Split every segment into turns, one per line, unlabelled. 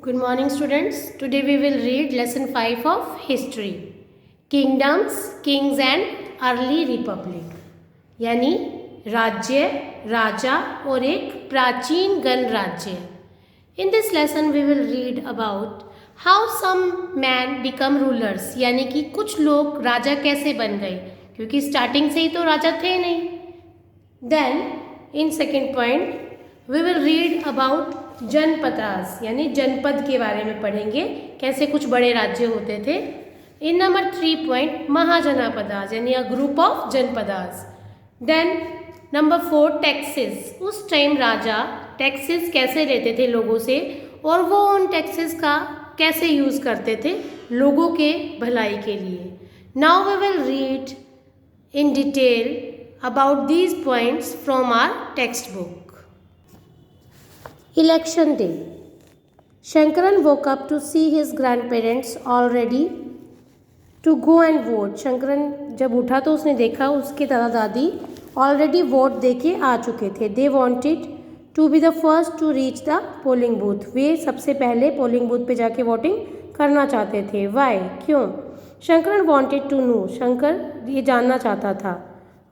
Good morning, students. Today we will read lesson 5 of history. Kingdoms, kings and early republic. यानी राज्य, राजा और एक प्राचीन गणराज्य. In this lesson we will read about how some men become rulers. यानी कि कुछ लोग राजा कैसे बन गए, क्योंकि स्टार्टिंग से ही तो राजा थे नहीं. Then in second point we will read about Janapadas यानी जनपद के बारे में पढ़ेंगे, कैसे कुछ बड़े राज्य होते थे. इन नंबर 3 पॉइंट महाजनापदास यानी a group of Janapadas. Then number 4 taxes. उस टाइम राजा टैक्सेस कैसे लेते थे लोगों से और वो उन टैक्सेस का कैसे यूज़ करते थे लोगों के भलाई के लिए. Now we will read in detail about these points from our textbook. Election day. Shankaran woke up to see his grandparents all ready to go and vote. Shankaran जब उठा तो उसने देखा उसके दादा दादी ऑलरेडी वोट देके आ चुके थे. They wanted to be the first to reach the polling booth. वे सबसे पहले पोलिंग बूथ पे जाके वोटिंग करना चाहते थे. Why? क्यों? Shankaran wanted to know. Shankar ये जानना चाहता था.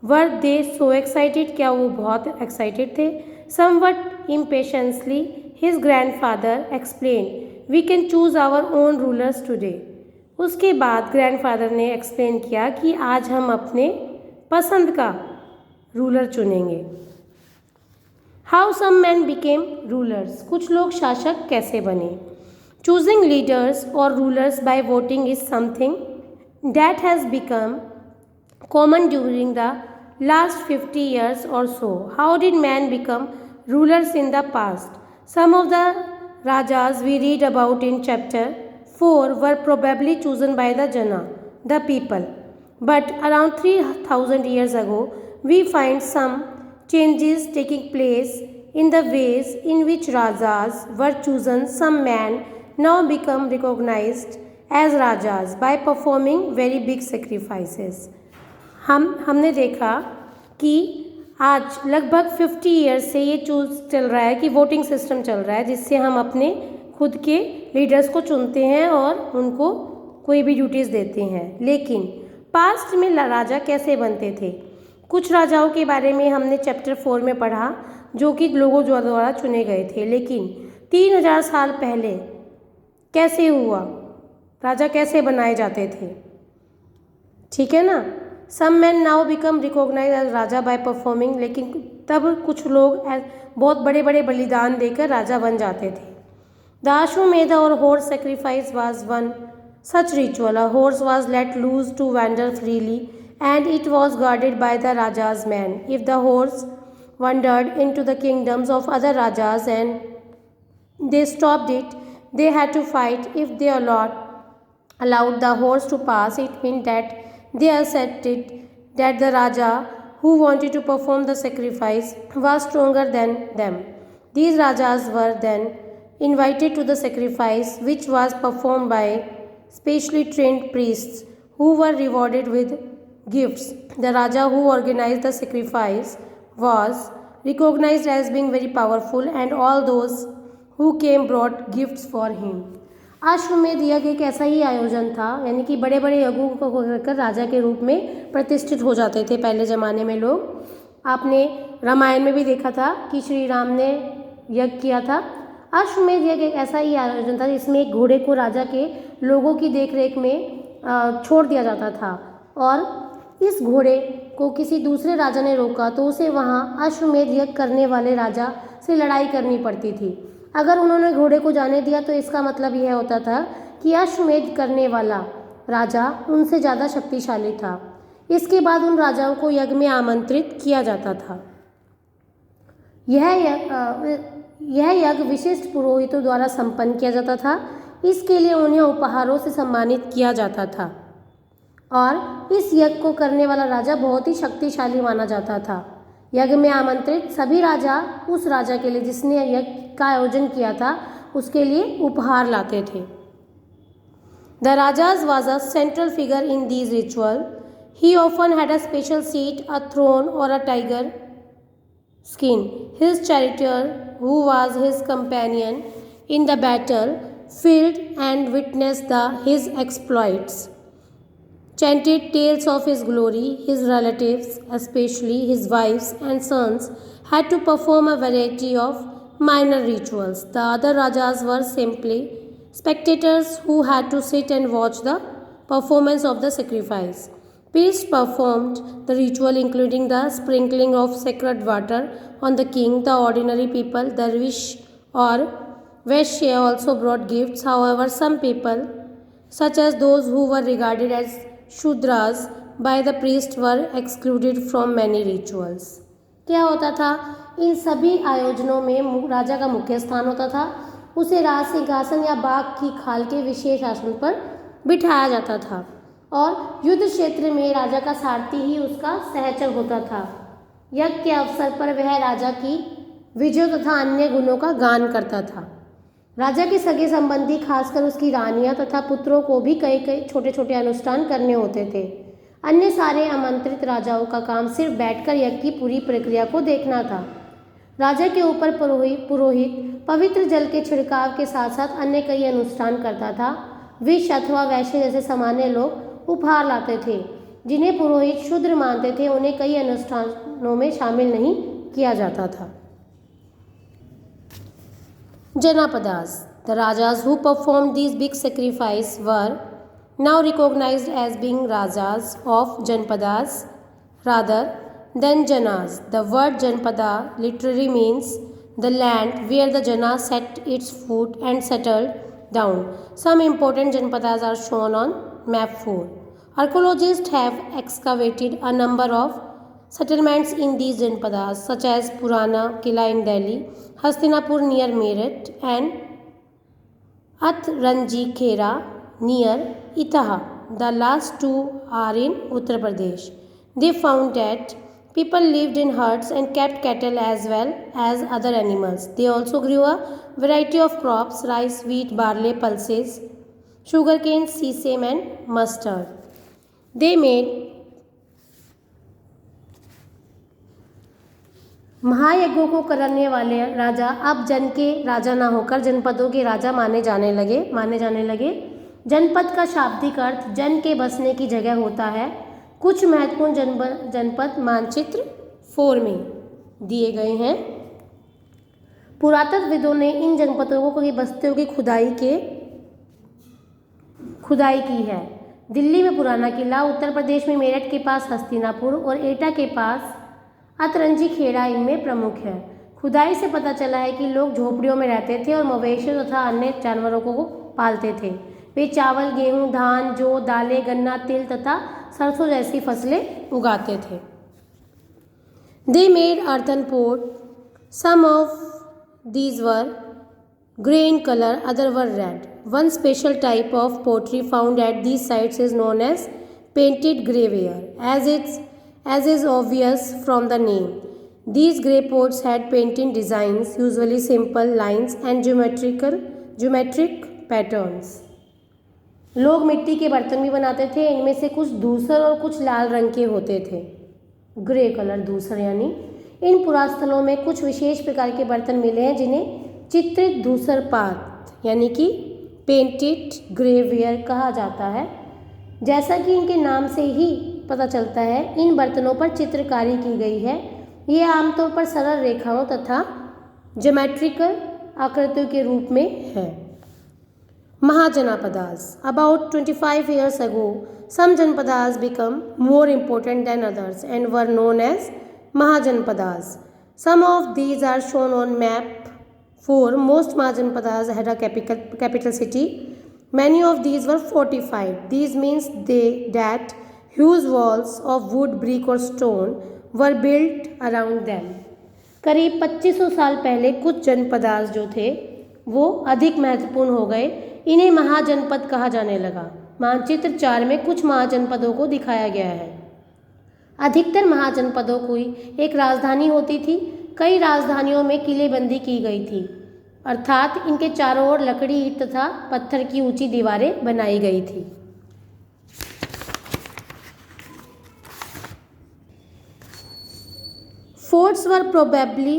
Were they so excited. क्या वो बहुत एक्साइटेड थे? Somewhat impatiently his grandfather explain we can choose our own rulers today. उसके बाद ग्रैंडफादर ने एक्सप्लेन किया कि आज हम अपने पसंद का रूलर चुनेंगे. How some man became rulers. कुछ लोग शासक कैसे बने. चूजिंग लीडर्स और rulers by voting is something that has become common during the last 50 years or so. How did man become rulers in the past? Some of the rajas we read about in chapter 4 were probably chosen by the jana, the people. But around 3000 years ago, we find some changes taking place in the ways in which rajas were chosen. Some men now become recognized as rajas by performing very big sacrifices. हमने देखा कि आज लगभग 50 years से ये choose चल रहा है कि वोटिंग सिस्टम चल रहा है जिससे हम अपने खुद के लीडर्स को चुनते हैं और उनको कोई भी ड्यूटीज़ देते हैं. लेकिन पास्ट में राजा कैसे बनते थे. कुछ राजाओं के बारे में हमने चैप्टर 4 में पढ़ा जो कि लोगों द्वारा चुने गए थे. लेकिन 3000 साल पहले कैसे हुआ, राजा कैसे बनाए जाते थे. ठीक है ना. Some man now become recognise as raja by performing. लेकिन तब कुछ लोग बहुत बड़े बड़े बलिदान देकर राजा बन जाते थे. द अश्वमेध और horse sacrifice was one such ritual. A horse was let loose to wander freely and it was guarded by the raja's man. If the horse wandered into the kingdoms of other rajas and they stopped it, they had to fight. If they allowed the horse to pass, it meant that they accepted that the Raja who wanted to perform the sacrifice was stronger than them. These Rajas were then invited to the sacrifice, which was performed by specially trained priests who were rewarded with gifts. The Raja who organized the sacrifice was recognized as being very powerful, and all those who came brought gifts for him. अश्वमेध यज्ञ एक ऐसा ही आयोजन था यानी कि बड़े बड़े यज्ञों को करकर राजा के रूप में प्रतिष्ठित हो जाते थे पहले ज़माने में लोग. आपने रामायण में भी देखा था कि श्री राम ने यज्ञ किया था. अश्वमेध यज्ञ एक ऐसा ही आयोजन था जिसमें एक घोड़े को राजा के लोगों की देखरेख में छोड़ दिया जाता था और इस घोड़े को किसी दूसरे राजा ने रोका तो उसे वहाँ अश्वमेध यज्ञ करने वाले राजा से लड़ाई करनी पड़ती थी. अगर उन्होंने घोड़े को जाने दिया तो इसका मतलब यह होता था कि अश्वमेध करने वाला राजा उनसे ज़्यादा शक्तिशाली था. इसके बाद उन राजाओं को यज्ञ में आमंत्रित किया जाता था. यह यज्ञ विशिष्ट पुरोहितों द्वारा संपन्न किया जाता था. इसके लिए उन्हें उपहारों से सम्मानित किया जाता था और इस यज्ञ को करने वाला राजा बहुत ही शक्तिशाली माना जाता था. यज्ञ में आमंत्रित सभी राजा उस राजा के लिए जिसने यज्ञ का आयोजन किया था उसके लिए उपहार लाते थे. The rajas was a central figure in these ritual. He often had a special seat, a throne और a tiger skin. His charioteer, who was his companion in the battle, filled and witnessed his exploits, chanted tales of his glory. His relatives, especially his wives and sons, had to perform a variety of minor rituals. The other Rajas were simply spectators who had to sit and watch the performance of the sacrifice. Priests performed the ritual, including the sprinkling of sacred water on the king. The ordinary people, dervish or Vaishya, also brought gifts. However, some people, such as those who were regarded as Shudras by the priest, were excluded from many rituals. क्या होता था? इन सभी आयोजनों में राजा का मुख्य स्थान होता था। उसे राज सिंहासन या बाघ की खाल के विशेष आसन पर बिठाया जाता था और युद्ध क्षेत्र में राजा का सारथी ही उसका सहचर होता था। यज्ञ के अवसर पर वह राजा की विजय तथा अन्य गुणों का गान करता था। राजा के सगे संबंधी, खासकर उसकी रानियां तथा पुत्रों को भी कई कई छोटे छोटे अनुष्ठान करने होते थे। अन्य सारे आमंत्रित राजाओं का काम सिर्फ बैठकर यज्ञ की पूरी प्रक्रिया को देखना था। राजा के ऊपर पुरोहित पवित्र जल के छिड़काव के साथ साथ अन्य कई अनुष्ठान करता था। विष अथवा वैश्य जैसे सामान्य लोग उपहार लाते थे, जिन्हें पुरोहित शूद्र मानते थे। उन्हें कई अनुष्ठानों में शामिल नहीं किया जाता था। Janapadas. The rajas who performed these big sacrifices were now recognized as being rajas of Janpadas rather than Janas. The word Janpada literally means the land where the Jana set its foot and settled down. Some important Janpadas are shown on map 4. Archaeologists have excavated a number of settlements in these Janpadas, such as Purana Kila in Delhi, Hastinapur near Meerut, and Atranji Khera near Itaha. The last two are in Uttar Pradesh. They found that people lived in huts and kept cattle as well as other animals. They also grew a variety of crops: rice, wheat, barley, pulses, sugarcane, sesame, and mustard. They made महायज्ञों को करने वाले राजा अब जन के राजा न होकर जनपदों के राजा माने जाने लगे। जनपद का शाब्दिक अर्थ जन के बसने की जगह होता है। कुछ महत्वपूर्ण जनपद मानचित्र 4 में दिए गए हैं। पुरातत्वविदों ने इन जनपदों को कई बस्तियों की खुदाई की है। दिल्ली में पुराना किला, उत्तर प्रदेश में मेरठ के पास हस्तिनापुर और एटा के पास अतरंजी खेड़ा इनमें प्रमुख है। खुदाई से पता चला है कि लोग झोपड़ियों में रहते थे और मवेशियों तथा अन्य जानवरों को पालते थे। वे चावल, गेहूं, धान, जौ, दालें, गन्ना, तिल तथा सरसों जैसी फसलें उगाते थे। They made earthen pot. Some of these were grey in color, others were red. One special type of pottery found at these sites is known as painted greyware, as is obvious from the name. These grey pots had painted designs, usually simple lines and geometric patterns. लोग मिट्टी के बर्तन भी बनाते थे। इनमें से कुछ धूसर और कुछ लाल रंग के होते थे। ग्रे कलर धूसर यानी। इन पुरास्थलों में कुछ विशेष प्रकार के बर्तन मिले हैं जिन्हें चित्रित धूसर पात यानी कि पेंटेड ग्रेवेयर कहा जाता है। जैसा कि इनके नाम से ही पता चलता है, इन बर्तनों पर चित्रकारी की गई है। ये आमतौर पर सरल रेखाओं तथा ज्योमेट्रिकल आकृतियों के रूप में है। Mahajanapadas. About 25 years ago, some Janpadas became more important than others and were known as Mahajanpadas. Some of these are shown on map 4. Most Mahajanpadas had a capital city. Many of these were fortified. These means that huge walls of wood, brick or stone were built around them. करीब 2500 साल पहले कुछ जनपदास जो थे वो अधिक महत्वपूर्ण हो गए। इन्हें महाजनपद कहा जाने लगा। मानचित्र 4 में कुछ महाजनपदों को दिखाया गया है। अधिकतर महाजनपदों की एक राजधानी होती थी। कई राजधानियों में किलेबंदी की गई थी, अर्थात इनके चारों ओर लकड़ी, ईंट तथा पत्थर की ऊंची दीवारें बनाई गई थी। Forts were probably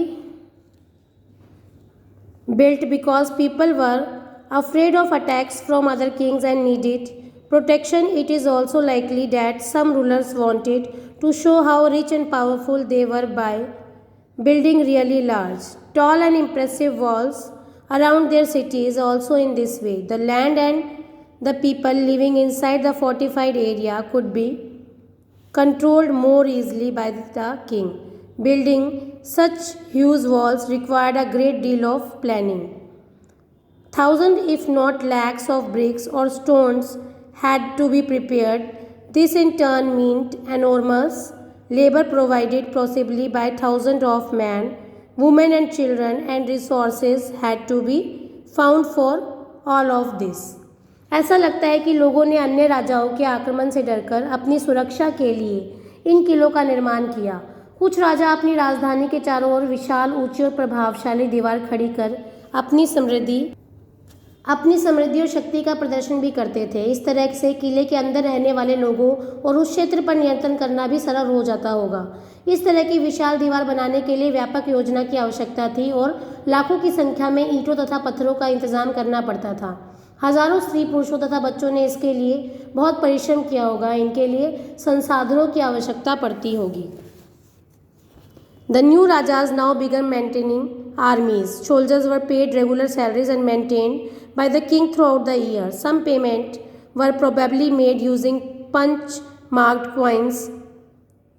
built because people were afraid of attacks from other kings and needed protection. It is also likely that some rulers wanted to show how rich and powerful they were by building really large, tall and impressive walls around their cities. Also in this way, the land and the people living inside the fortified area could be controlled more easily by the king. Building such huge walls required a great deal of planning. Thousands, if not lakhs, of bricks or stones had to be prepared. This in turn meant enormous labor provided possibly by thousands of men, women and children, and resources had to be found for all of this. ऐसा लगता है कि लोगों ने अन्य राजाओं के आक्रमण से डरकर अपनी सुरक्षा के लिए इन किलों का निर्माण किया। कुछ राजा अपनी राजधानी के चारों ओर विशाल, ऊंची और प्रभावशाली दीवार खड़ी कर अपनी समृद्धि और शक्ति का प्रदर्शन भी करते थे। इस तरह से किले के अंदर रहने वाले लोगों और उस क्षेत्र पर नियंत्रण करना भी सरल हो जाता होगा। इस तरह की विशाल दीवार बनाने के लिए व्यापक योजना की आवश्यकता थी और लाखों की संख्या में ईंटों तथा पत्थरों का इंतजाम करना पड़ता था। हजारों स्त्री पुरुषों तथा बच्चों ने इसके लिए बहुत परिश्रम किया होगा। इनके लिए संसाधनों की आवश्यकता पड़ती होगी। The new rajas now began maintaining armies. Soldiers were paid regular salaries and maintained by the king throughout the year. Some payment were probably made using punch-marked coins.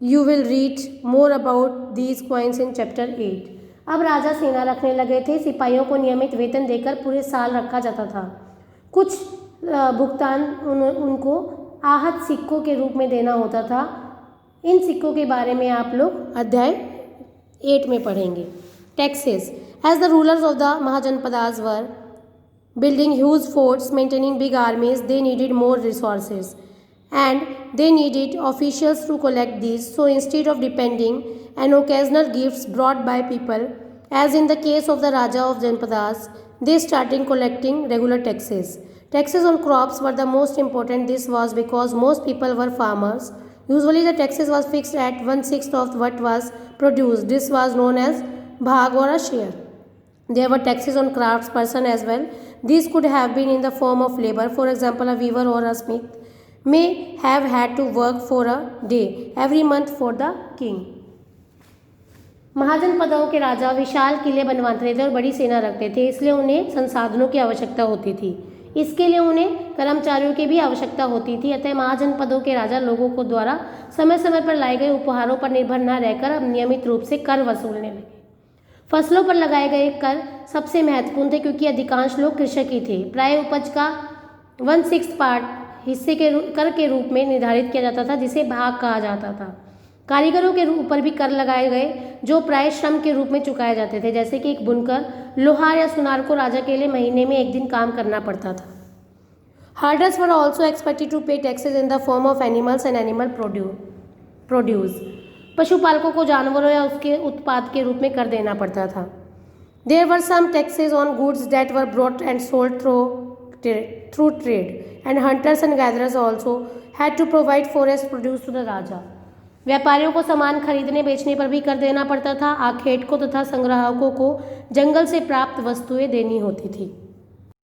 You will read more about these coins in chapter 8. अब राजा सेना रखने लगे थे। सिपाहियों को नियमित वेतन देकर पूरे साल रखा जाता था। कुछ भुगतान उनको आहत सिक्कों के रूप में देना होता था। इन सिक्कों के बारे में आप लोग अध्याय 8 में पढ़ेंगे। Taxes. As the rulers of the Mahajanpadas were building huge forts, maintaining big armies, they needed more resources and they needed officials to collect these. So instead of depending on occasional gifts brought by people, as in the case of the Raja of Janpadas, they started collecting regular taxes. Taxes on crops were the most important. This was because most people were farmers. Usually the taxes was fixed at 1/6 of what was produced. This was known as bhag or a share. There were taxes on craftsperson as well. These could have been in the form of labor. For example, a weaver or a smith may have had to work for a day every month for the king. महाजनपदों के राजा विशाल किले बनवाते थे और बड़ी सेना रखते थे, इसलिए उन्हें संसाधनों की आवश्यकता होती थी। इसके लिए उन्हें कर्मचारियों की भी आवश्यकता होती थी। अतः महाजनपदों के राजा लोगों को द्वारा समय समय पर लाए गए उपहारों पर निर्भर न रहकर अब नियमित रूप से कर वसूलने लगे। फसलों पर लगाए गए कर सबसे महत्वपूर्ण थे क्योंकि अधिकांश लोग कृषक ही थे। प्राय उपज का 1/6 पार्ट हिस्से के कर के रूप में निर्धारित किया जाता था, जिसे भाग कहा जाता था। कारीगरों के ऊपर भी कर लगाए गए जो प्राय श्रम के रूप में चुकाए जाते थे, जैसे कि एक बुनकर, लोहार या सुनार को राजा के लिए महीने में एक दिन काम करना पड़ता था। Herders were also expected to pay taxes in the form of animals and animal produce. पशुपालकों को जानवरों या उसके उत्पाद के रूप में कर देना पड़ता था। There were some taxes on goods that were brought and sold through trade, and hunters and gatherers also had to provide forest produce to the Raja. व्यापारियों को सामान खरीदने बेचने पर भी कर देना पड़ता था। आखेटकों तथा संग्राहकों को जंगल से प्राप्त वस्तुएं देनी होती थी।